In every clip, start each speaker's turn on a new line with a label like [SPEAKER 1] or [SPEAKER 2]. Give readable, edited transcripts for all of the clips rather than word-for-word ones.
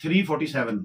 [SPEAKER 1] 347।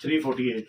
[SPEAKER 1] 348।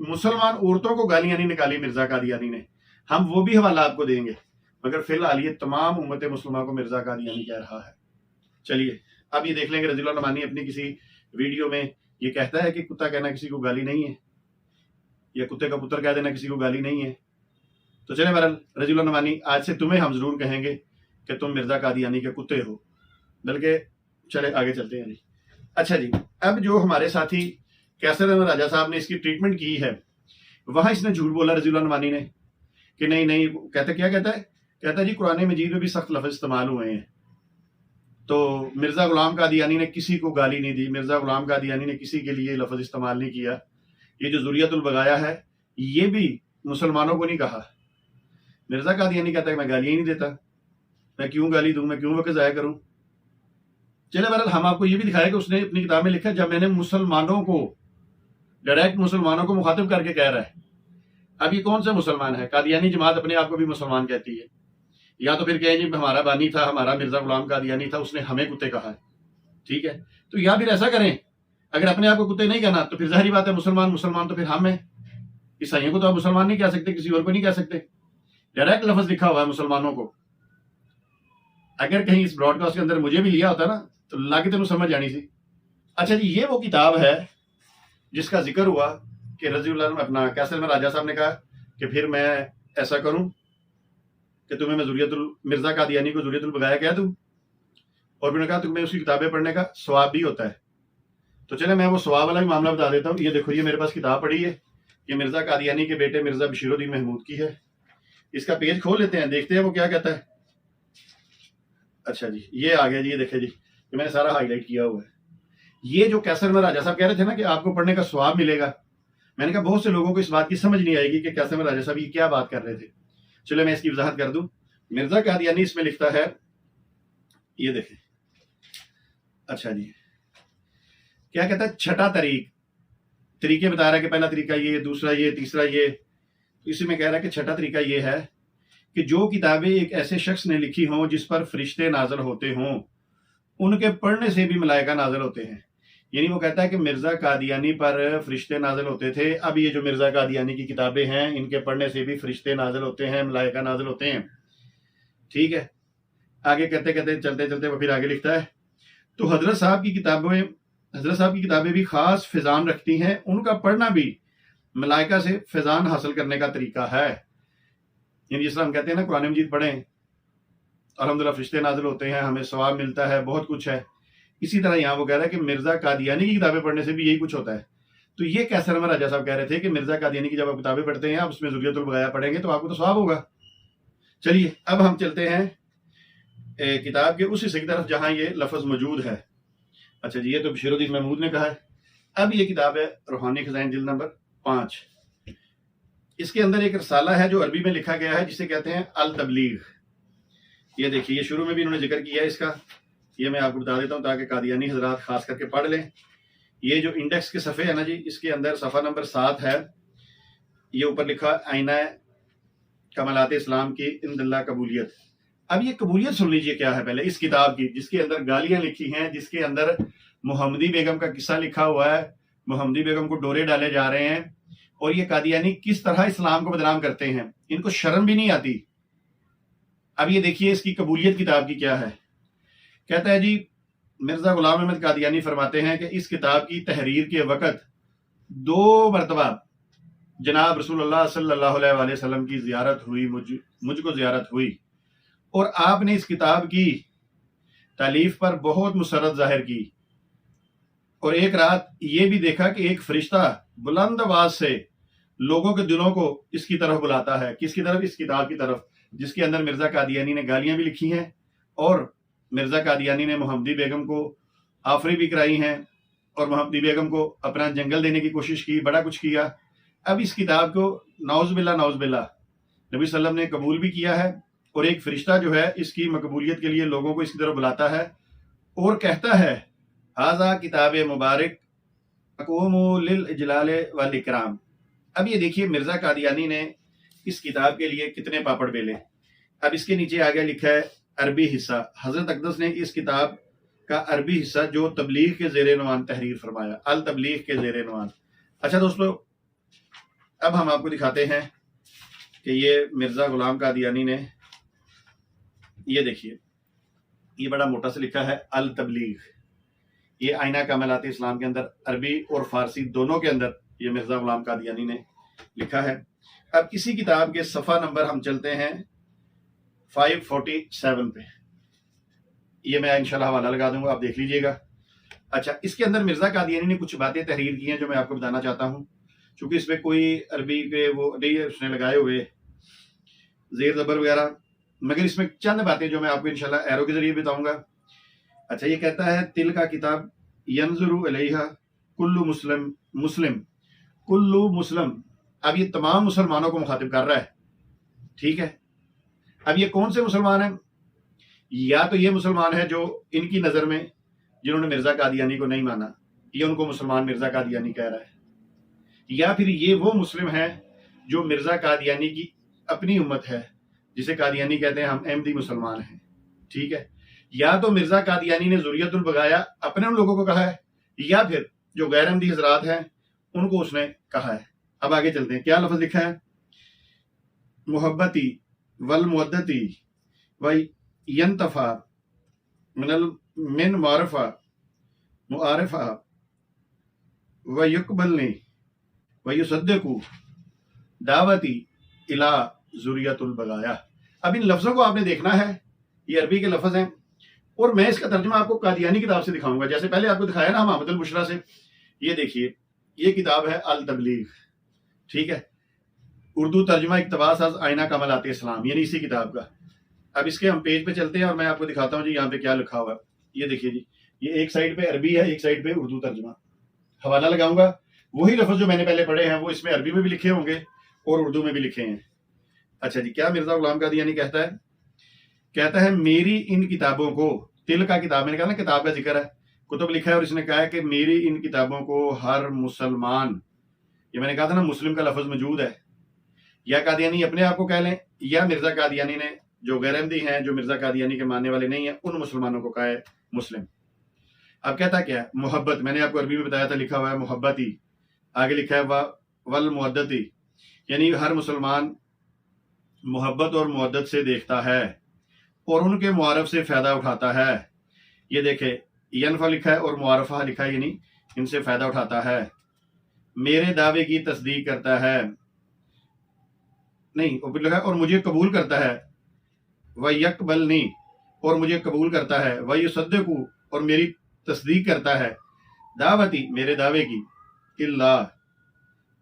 [SPEAKER 1] مسلمان عورتوں کو گالیاں نہیں نکالی مرزا قادیانی نے، ہم وہ بھی حوالہ آپ کو دیں گے، مگر فی الحال یہ تمام امت مسلمہ کو مرزا قادیانی کہہ رہا ہے۔ چلیے اب یہ دیکھ لیں گے رضی اللہ نعمانی اپنی کسی ویڈیو میں یہ کہتا ہے کہ کتا کہنا کسی کو گالی نہیں ہے، یا کتے کا پتر کہہ دینا کسی کو گالی نہیں ہے۔ تو چلیں بہرحال رضی اللہ نعمانی، آج سے تمہیں ہم ضرور کہیں گے کہ تم مرزا قادیانی کے کتے ہو، بلکہ چلے آگے چلتے ہیں جی۔ اچھا جی، اب جو ہمارے ساتھی کیسر احمد راجہ صاحب نے اس کی ٹریٹمنٹ کی ہے، وہاں اس نے جھوٹ بولا رضی اللہ نعمانی نے کہ نہیں کیا کہتا ہے جی قرآن مجید میں بھی سخت لفظ استعمال ہوئے ہیں، تو مرزا غلام قادیانی نے کسی کو گالی نہیں دی، مرزا غلام قادیانی نے کسی کے لیے لفظ استعمال نہیں کیا، یہ جو ذریۃ البغایا ہے یہ بھی مسلمانوں کو نہیں کہا۔ مرزا قادیانی کہتا ہے کہ میں گالیاں ہی نہیں دیتا، میں کیوں گالی دوں، میں کیوں وقت ضائع کروں۔ چلے بہرحال ہم آپ کو یہ بھی دکھایا کہ اس نے اپنی کتاب میں لکھا جب میں نے مسلمانوں کو ڈائریکٹ مسلمانوں کو مخاطب کر کے کہہ رہا ہے۔ اب یہ کون سا مسلمان ہے؟ قادیانی جماعت اپنے آپ کو بھی مسلمان کہتی ہے، یا تو پھر کہیں جی ہمارا بانی تھا، ہمارا مرزا غلام قادیانی تھا، اس نے ہمیں کتے کہا ہے، ٹھیک ہے؟ تو یا پھر ایسا کریں، اگر اپنے آپ کو کتے نہیں کہنا تو پھر ظاہری بات ہے مسلمان تو پھر ہم ہیں، عیسائیوں کو تو آپ مسلمان نہیں کہہ سکتے، کسی اور کو نہیں کہہ سکتے، ڈائریکٹ لفظ لکھا ہوا ہے مسلمانوں کو۔ اگر کہیں اس براڈ کاسٹ کے اندر مجھے بھی لیا ہوتا نا تو اللہ کی تمہیں سمجھ آنی سی۔ اچھا جی، یہ وہ کتاب ہے جس کا ذکر ہوا کہ رضی اللہ عنہ اپنا کیسر احمد راجہ صاحب نے کہا کہ پھر میں ایسا کروں کہ تمہیں میں مرزا قادیانی کو ذریۃ البغایا کہہ دوں، اور پھر نے کہا تمہیں اس کی کتابیں پڑھنے کا ثواب بھی ہوتا ہے۔ تو چلے میں وہ ثواب والا بھی معاملہ بتا دیتا ہوں۔ یہ دیکھو، یہ میرے پاس کتاب پڑھی ہے، یہ مرزا قادیانی کے بیٹے مرزا بشیر الدین محمود کی ہے۔ اس کا پیج کھول لیتے ہیں، دیکھتے ہیں وہ کیا کہتا ہے۔ اچھا جی، یہ آ گیا جی، یہ دیکھیں جی، یہ میں نے سارا ہائی لائٹ کیا ہوا ہے۔ یہ جو کیسر احمد راجہ صاحب کہہ رہے تھے نا کہ آپ کو پڑھنے کا ثواب ملے گا، میں نے کہا بہت سے لوگوں کو اس بات کی سمجھ نہیں آئے گی کہ کیسر احمد راجہ صاحب یہ کیا بات کر رہے تھے۔ چلو میں اس کی وضاحت کر دوں۔ مرزا قادیانی اس میں لکھتا ہے، یہ دیکھیں، اچھا جی، کیا کہتا ہے؟ چھٹا طریقے بتا رہا ہے کہ پہلا طریقہ یہ، دوسرا یہ، تیسرا یہ۔ اسی میں کہہ رہا ہے کہ چھٹا طریقہ یہ ہے کہ جو کتابیں ایک ایسے شخص نے لکھی ہوں جس پر فرشتے نازل ہوتے ہوں، ان کے پڑھنے سے بھی ملائکہ نازل ہوتے ہیں۔ یعنی وہ کہتا ہے کہ مرزا قادیانی پر فرشتے نازل ہوتے تھے، اب یہ جو مرزا قادیانی کی کتابیں ہیں ان کے پڑھنے سے بھی فرشتے نازل ہوتے ہیں، ملائکہ نازل ہوتے ہیں، ٹھیک ہے؟ آگے کہتے چلتے وہ پھر آگے لکھتا ہے، تو حضرت صاحب کی کتابیں بھی خاص فیضان رکھتی ہیں، ان کا پڑھنا بھی ملائکہ سے فیضان حاصل کرنے کا طریقہ ہے۔ یعنی جس طرح ہم کہتے ہیں نا قرآن مجید پڑھیں الحمدللہ فرشتے نازل ہوتے ہیں، ہمیں ثواب ملتا ہے، بہت کچھ ہے، اسی طرح یہاں وہ کہہ رہا ہے کہ مرزا قادیانی کی کتابیں پڑھنے سے بھی یہی کچھ ہوتا ہے۔ تو یہ کیسر احمد راجہ صاحب کہہ رہے تھے کہ مرزا قادیانی کی جب آپ کتابیں پڑھتے ہیں، آپ اس میں ذریۃ البغایا پڑھیں گے تو آپ کو تو ثواب ہوگا۔ چلیے اب ہم چلتے ہیں کتاب کے اس حصے کی طرف جہاں یہ لفظ موجود ہے۔ اچھا جی، یہ تو بشیر الدین محمود نے کہا ہے۔ اب یہ کتاب ہے روحانی خزائن جلد نمبر 5۔ اس کے اندر ایک رسالہ ہے جو عربی میں لکھا گیا ہے جسے کہتے ہیں التبلیغ۔ یہ دیکھیے، یہ شروع میں بھی انہوں نے ذکر کیا ہے اس کا، یہ میں آپ کو بتا دیتا ہوں تاکہ قادیانی حضرات خاص کر کے پڑھ لیں۔ یہ جو انڈیکس کے صفحے ہے نا جی، اس کے اندر صفحہ نمبر 7 ہے، یہ اوپر لکھا آئینہ کمالات اسلام کی عند اللہ قبولیت۔ اب یہ قبولیت سن لیجئے کیا ہے پہلے اس کتاب کی، جس کے اندر گالیاں لکھی ہیں، جس کے اندر محمدی بیگم کا قصہ لکھا ہوا ہے، محمدی بیگم کو ڈورے ڈالے جا رہے ہیں، اور یہ قادیانی کس طرح اسلام کو بدنام کرتے ہیں، ان کو شرم بھی نہیں آتی۔ اب یہ دیکھیے اس کی قبولیت کتاب کی کیا ہے۔ کہتا ہے جی، مرزا غلام احمد قادیانی فرماتے ہیں کہ اس کتاب کی تحریر کے وقت 2 مرتبہ جناب رسول اللہ صلی اللہ علیہ وآلہ وسلم کی زیارت ہوئی، مجھ کو زیارت ہوئی، اور آپ نے اس کتاب کی تالیف پر بہت مسرت ظاہر کی، اور ایک رات یہ بھی دیکھا کہ ایک فرشتہ بلند آواز سے لوگوں کے دلوں کو اس کی طرف بلاتا ہے۔ کس کی طرف؟ اس کتاب کی طرف، جس کے اندر مرزا قادیانی نے گالیاں بھی لکھی ہیں، اور مرزا قادیانی نے محمدی بیگم کو آفری بھی کرائی ہیں، اور محمدی بیگم کو اپنا جنگل دینے کی کوشش کی، بڑا کچھ کیا۔ اب اس کتاب کو نعوذ باللہ نبی صلی اللہ علیہ وسلم نے قبول بھی کیا ہے، اور ایک فرشتہ جو ہے اس کی مقبولیت کے لیے لوگوں کو اس کی طرف بلاتا ہے، اور کہتا ہے ھذا کتاب مبارک اقوم للاجلال والاکرام۔ اب یہ دیکھیے مرزا قادیانی نے اس کتاب کے لیے کتنے پاپڑ بیلے۔ اب اس کے نیچے آگے لکھا ہے عربی حصہ۔ حضرت اقدس نے اس کتاب کا عربی حصہ جو تبلیغ کے زیر عنوان تحریر فرمایا، التبلیغ کے زیر عنوان۔ اچھا دوستو، اب ہم آپ کو دکھاتے ہیں کہ یہ مرزا غلام قادیانی نے، یہ دیکھیے، یہ بڑا موٹا سے لکھا ہے التبلیغ، یہ آئینہ کاملات اسلام کے اندر عربی اور فارسی دونوں کے اندر یہ مرزا غلام قادیانی نے لکھا ہے۔ اب اسی کتاب کے صفحہ نمبر ہم چلتے ہیں 547 پہ، یہ میں انشاءاللہ حوالہ لگا دوں گا، آپ دیکھ لیجئے گا۔ اچھا، اس کے اندر مرزا قادیانی نے کچھ باتیں تحریر کی ہیں جو میں آپ کو بتانا چاہتا ہوں، چونکہ اس میں کوئی عربی کے وہ نہیں ہے اس نے لگائے ہوئے زیر زبر وغیرہ، مگر اس میں چند باتیں جو میں آپ کو انشاءاللہ ایرو کے ذریعے بتاؤں گا۔ اچھا، یہ کہتا ہے تل کا کتاب ینظر الیہا کل مسلم کل مسلم، اب یہ تمام مسلمانوں کو مخاطب کر رہا ہے، ٹھیک ہے۔ اب یہ کون سے مسلمان ہیں؟ یا تو یہ مسلمان ہے جو ان کی نظر میں جنہوں نے مرزا قادیانی کو نہیں مانا، یہ ان کو مسلمان مرزا قادیانی کہہ رہا ہے، یا پھر یہ وہ مسلم ہیں جو مرزا قادیانی کی اپنی امت ہے، جسے قادیانی کہتے ہیں، ہم احمدی مسلمان ہیں، ٹھیک ہے۔ یا تو مرزا قادیانی نے ذریت البغایا اپنے ان لوگوں کو کہا ہے، یا پھر جو غیر احمدی حضرات ہیں ان کو اس نے کہا ہے۔ اب آگے چلتے ہیں، کیا لفظ لکھا ہے؟ محبتی والمودتی وینتفع من معارفہ ویقبلنی ویصدقو دعوتی الی ذریت البغایا۔ اب ان لفظوں کو آپ نے دیکھنا ہے، یہ عربی کے لفظ ہیں، اور میں اس کا ترجمہ آپ کو قادیانی کتاب سے دکھاؤں گا، جیسے پہلے آپ کو دکھایا نا محمد البشرا سے۔ یہ دیکھیے، یہ کتاب ہے التبلیغ، ٹھیک ہے، اردو ترجمہ اقتباس از آئینہ کاملات اسلام، یعنی اسی کتاب کا۔ اب اس کے ہم پیج پہ چلتے ہیں اور میں آپ کو دکھاتا ہوں جی یہاں پہ کیا لکھا ہوا ہے۔ یہ دیکھیے جی، یہ ایک سائڈ پہ عربی ہے، ایک سائڈ پہ اردو ترجمہ، حوالہ لگاؤں گا۔ وہی لفظ جو میں نے پہلے پڑھے ہیں وہ اس میں عربی میں بھی لکھے ہوں گے اور اردو میں بھی لکھے ہیں۔ اچھا جی، کیا مرزا غلام قادیانی کہتا ہے؟ کہتا ہے میری ان کتابوں کو، تل کا کتاب، میں نے کہا نا کتاب کا ذکر ہے، کتب لکھا ہے، اور اس نے کہا ہے کہ میری ان کتابوں کو ہر مسلمان، یہ میں نے کہا تھا نا مسلم کا لفظ موجود ہے، یا قادیانی اپنے آپ کو کہہ لیں، یا مرزا قادیانی نے جو غیر احمدی ہیں، جو مرزا قادیانی کے ماننے والے نہیں ہیں، ان مسلمانوں کو کہا ہے مسلم۔ اب کہتا کیا ہے؟ محبت، میں نے آپ کو عربی میں بتایا تھا، لکھا ہوا ہے محبتی، آگے لکھا ہے والمودتی، یعنی ہر مسلمان محبت اور مودت سے دیکھتا ہے اور ان کے معارف سے فائدہ اٹھاتا ہے۔ یہ دیکھیں، ینفع لکھا ہے اور معارفہ لکھا ہے، یعنی ان سے فائدہ اٹھاتا ہے، میرے دعوے کی تصدیق کرتا ہے، نہیں اوپر لکھا ہے اور مجھے قبول کرتا ہے، وَيَقْبَلْنِي، اور مجھے قبول کرتا ہے، وَيُصَدِّقُ، اور میری تصدیق کرتا ہے، دعوتی، میرے دعوے کی، اللہ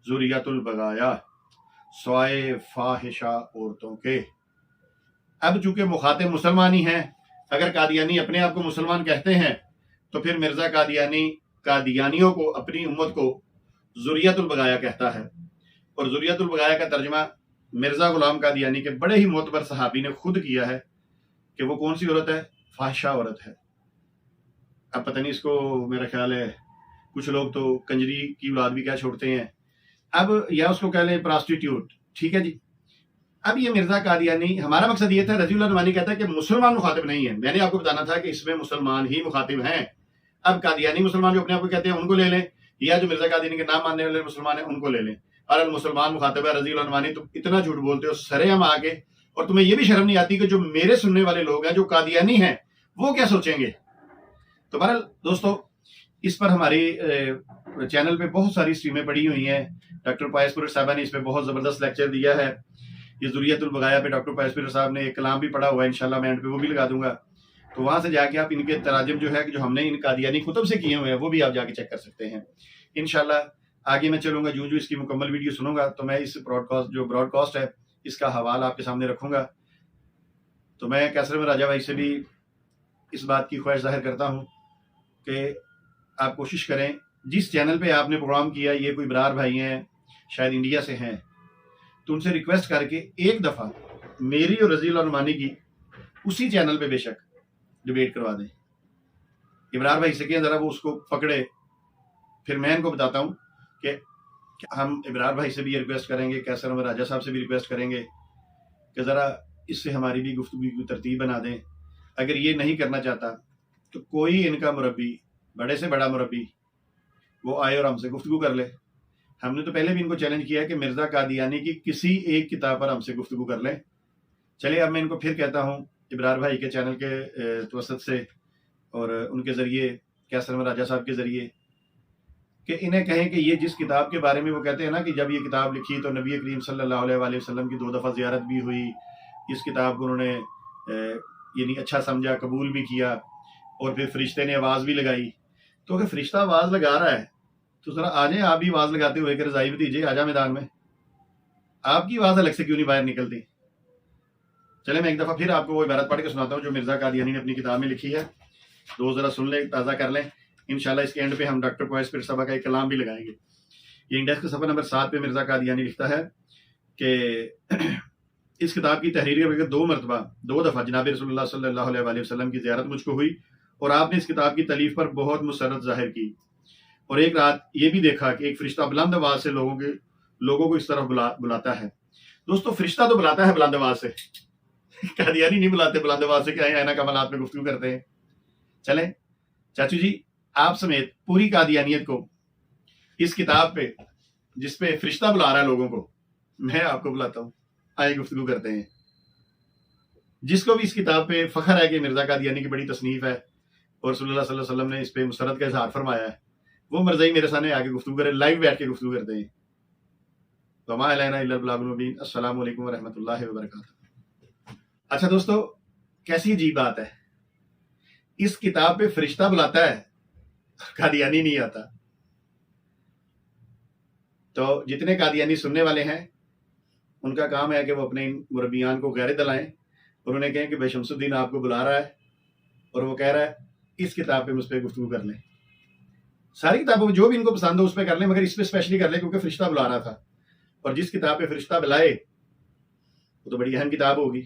[SPEAKER 1] ذریت البغایا، سوائے فاحشہ عورتوں کے۔ اب چونکہ مخاطب مسلمان ہی ہیں، اگر قادیانی اپنے آپ کو مسلمان کہتے ہیں تو پھر مرزا قادیانی قادیانیوں کو، اپنی امت کو ذریت البغایا کہتا ہے، اور ذریت البغایا کا ترجمہ مرزا غلام قادیانی کے بڑے ہی معتبر صحابی نے خود کیا ہے کہ وہ کون سی عورت ہے؟ فاحشہ عورت ہے۔ اب پتہ نہیں اس کو، میرا خیال ہے کچھ لوگ تو کنجری کی اولاد بھی کہہ چھوڑتے ہیں، اب یا اس کو کہہ لیں پراسٹیٹیوٹ، ٹھیک ہے جی۔ اب یہ مرزا قادیانی، ہمارا مقصد یہ تھا، رضی اللہ نعمانی کہتا ہے کہ مسلمان مخاطب نہیں ہے، میں نے آپ کو بتانا تھا کہ اس میں مسلمان ہی مخاطب ہیں۔ اب قادیانی مسلمان جو اپنے آپ کو کہتے ہیں ان کو لے لیں، یا جو مرزا قادیانی کے نام ماننے والے مسلمان ہیں ان کو لے لیں، اور المسلمان مخاطب ہے رضی اللہ نعمانی، تم اتنا جھوٹ بولتے ہو سرے ہم آ کے، اور تمہیں یہ بھی شرم نہیں آتی کہ جو میرے سننے والے لوگ ہیں جو قادیانی ہیں وہ کیا سوچیں گے؟ تو بہرحال دوستو، اس پر ہماری چینل پہ بہت ساری اسٹریمیں پڑی ہوئی ہیں، ڈاکٹر پائس پور صاحبہ نے اس پہ بہت زبردست لیکچر دیا ہے، یہ ذریت البغایا پہ ڈاکٹر پائس پور صاحب نے ایک کلام بھی پڑھا ہوا ہے، انشاءاللہ میں اینڈ پہ وہ بھی لگا دوں گا، تو وہاں سے جا کے آپ ان کے تراجم جو ہے کہ جو ہم نے ان قادیانی کتب سے کیے ہوئے ہیں وہ بھی آپ جا کے چیک کر سکتے ہیں۔ انشاءاللہ آگے میں چلوں گا، جو اس کی مکمل ویڈیو سنوں گا تو میں اس براڈ کاسٹ ہے اس کا حوالہ آپ کے سامنے رکھوں گا۔ تو میں کیسر میں راجہ بھائی سے بھی اس بات کی خواہش ظاہر کرتا ہوں کہ آپ کوشش کریں، جس چینل پہ آپ نے پروگرام کیا، یہ کوئی برار بھائی ہیں شاید انڈیا سے ہیں، تو ان سے ریکویسٹ کر کے ایک دفعہ میری اور رضی اللہ نعمانی کی اسی چینل پہ بے شک ڈیبیٹ کروا دیں۔ ابرار بھائی سے کہ ذرا وہ اس کو پکڑے، پھر میں ان کو بتاتا ہوں کہ ہم ابرار بھائی سے بھی یہ ریکویسٹ کریں گے، کیسر احمد راجہ صاحب سے بھی ریکویسٹ کریں گے کہ ذرا اس سے ہماری بھی گفتگو کی ترتیب بنا دیں۔ اگر یہ نہیں کرنا چاہتا تو کوئی ان کا مربی، بڑے سے بڑا مربی، وہ آئے اور ہم سے گفتگو کر لے ہم نے تو پہلے بھی ان کو چیلنج کیا ہے کہ مرزا قادیانی کی کسی ایک کتاب پر ہم سے گفتگو کر لیں. چلے اب میں ان کو پھر کہتا ہوں ابرار بھائی کے چینل کے توسط سے اور ان کے ذریعے کیسر احمد راجہ صاحب کے ذریعے کہ انہیں کہیں کہ یہ جس کتاب کے بارے میں وہ کہتے ہیں نا کہ جب یہ کتاب لکھی تو نبی کریم صلی اللہ علیہ وآلہ وسلم کی 2 دفعہ زیارت بھی ہوئی، اس کتاب کو انہوں نے یعنی اچھا سمجھا، قبول بھی کیا، اور پھر فرشتے نے آواز بھی لگائی. تو اگر فرشتہ آواز لگا رہا ہے تو ذرا آ جائیں آپ بھی آواز لگاتے ہوئے کہ رضائی بھتیجے آ جا میدان میں. آپ کی آواز الگ سے کیوں نہیں باہر نکلتی؟ چلے میں ایک دفعہ پھر آپ کو وہ عبارت پڑھ کے سناتا ہوں جو مرزا قادیانی نے اپنی کتاب میں لکھی ہے. دو ذرا سن لیں، تازہ کر لیں. انشاءاللہ اس کے اینڈ پہ ہم ڈاکٹر کویس پیر صاحبہ کا ایک کلام بھی لگائیں گے. یہ انڈیکس کے صفحہ نمبر 7 پہ مرزا قادیانی لکھتا ہے کہ اس کتاب کی تحریر کے بغیر 2 دفعہ جناب رسول اللہ صلی اللہ علیہ وآلہ وسلم کی زیارت مجھ کو ہوئی، اور آپ نے اس کتاب کی تالیف پر بہت مسرت ظاہر کی، اور ایک رات یہ بھی دیکھا کہ ایک فرشتہ بلند آواز سے لوگوں کو اس طرح بلاتا ہے. دوستو فرشتہ تو بلاتا ہے بلند آواز سے، قادیانی نہیں بلاتے بلند آواز سے کہ آئیں اینا کمالات میں گفتگو کرتے ہیں. چلیں چاچو جی آپ سمیت پوری قادیانیت کو اس کتاب پہ جس پہ فرشتہ بلا رہا ہے لوگوں کو، میں آپ کو بلاتا ہوں، آئے گفتگو کرتے ہیں. جس کو بھی اس کتاب پہ فخر ہے کہ مرزا قادیانی کی بڑی تصنیف ہے اور رسول اللہ صلی اللہ علیہ وسلم نے اس پہ مسرت کا اظہار فرمایا ہے، وہ مرزائی میرے سامنے آ کے گفتگو کرے، لائیو بیٹھ کے گفتگو کرتے ہیں. وما علینا الا البلاغ المبین. السلام علیکم ورحمۃ اللہ وبرکاتہ. اچھا دوستو، کیسی عجیب بات ہے، اس کتاب پہ فرشتہ بلاتا ہے، قادیانی نہیں آتا. تو جتنے قادیانی سننے والے ہیں ان کا کام ہے کہ وہ اپنے مربیان کو غیرت دلائیں اور انہیں کہیں کہ بھائی شمس الدین آپ کو بلا رہا ہے اور وہ کہہ رہا ہے اس کتاب پہ مجھ پہ گفتگو کر لیں. ساری کتابوں میں جو بھی ان کو پسند ہو اس پہ کر لیں، مگر اس پہ اسپیشلی کر لیں کیونکہ فرشتہ بلا رہا تھا، اور جس کتاب پہ فرشتہ بلائے وہ تو بڑی اہم کتاب ہوگی.